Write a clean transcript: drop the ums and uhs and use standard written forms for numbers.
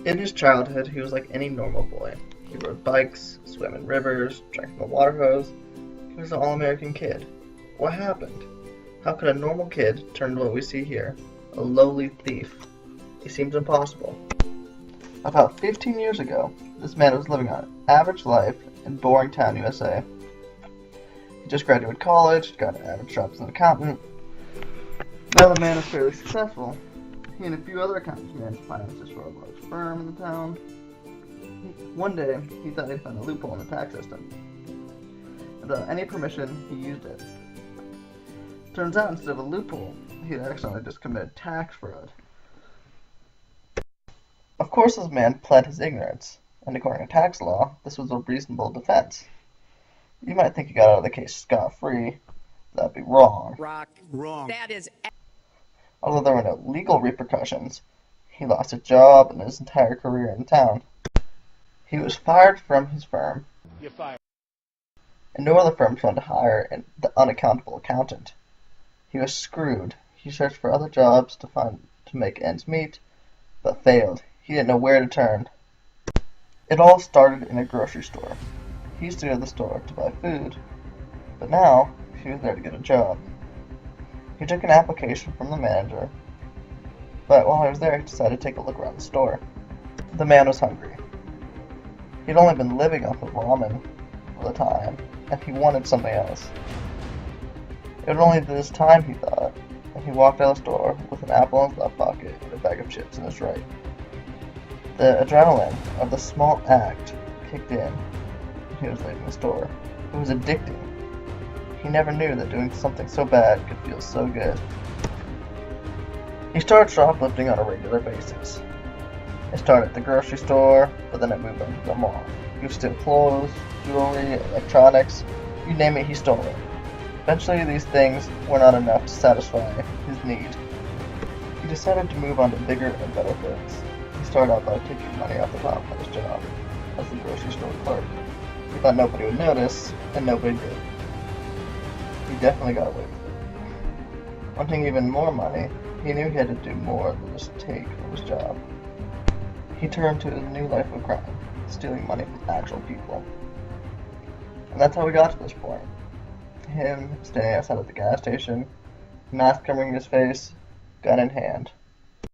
In his childhood, he was like any normal boy. He rode bikes, swam in rivers, drank from a water hose. He was an all-American kid. What happened? How could a normal kid turn into what we see here? A lowly thief. It seems impossible. About 15 years ago, this man was living an average life in boring town, USA. He just graduated college, got an average job as an accountant. Now the man is fairly successful. He and a few other accountants managed finances for a large firm in the town. One day, he thought he'd found a loophole in the tax system. Without any permission, he used it. Turns out, instead of a loophole, he had accidentally just committed tax fraud. Of course, this man pled his ignorance, and according to tax law, this was a reasonable defense. You might think he got out of the case scot-free. That'd be wrong. Wrong. That is. Although there were no legal repercussions, he lost a job and his entire career in town. He was fired from his firm. You're fired. And no other firms wanted to hire the unaccountable accountant. He was screwed. He searched for other jobs to make ends meet, but failed. He didn't know where to turn. It all started in a grocery store. He used to go to the store to buy food, but now he was there to get a job. He took an application from the manager, but while he was there, he decided to take a look around the store. The man was hungry. He'd only been living off of ramen for the time, and he wanted something else. It would only be this time, he thought, and he walked out of the store with an apple in his left pocket and a bag of chips in his right. The adrenaline of the small act kicked in when he was leaving the store. It was addicting. He never knew that doing something so bad could feel so good. He started shoplifting on a regular basis. It started at the grocery store, but then it moved on to the mall. He would steal clothes, jewelry, electronics, you name it, he stole it. Eventually, these things were not enough to satisfy his need. He decided to move on to bigger and better things. He started out by taking money off the top of his job as the grocery store clerk. He thought nobody would notice, and nobody did. He definitely got away with it. Wanting even more money, he knew he had to do more than just take from his job. He turned to his new life of crime, stealing money from actual people. And that's how we got to this point. Him standing outside of the gas station, mask covering his face, gun in hand.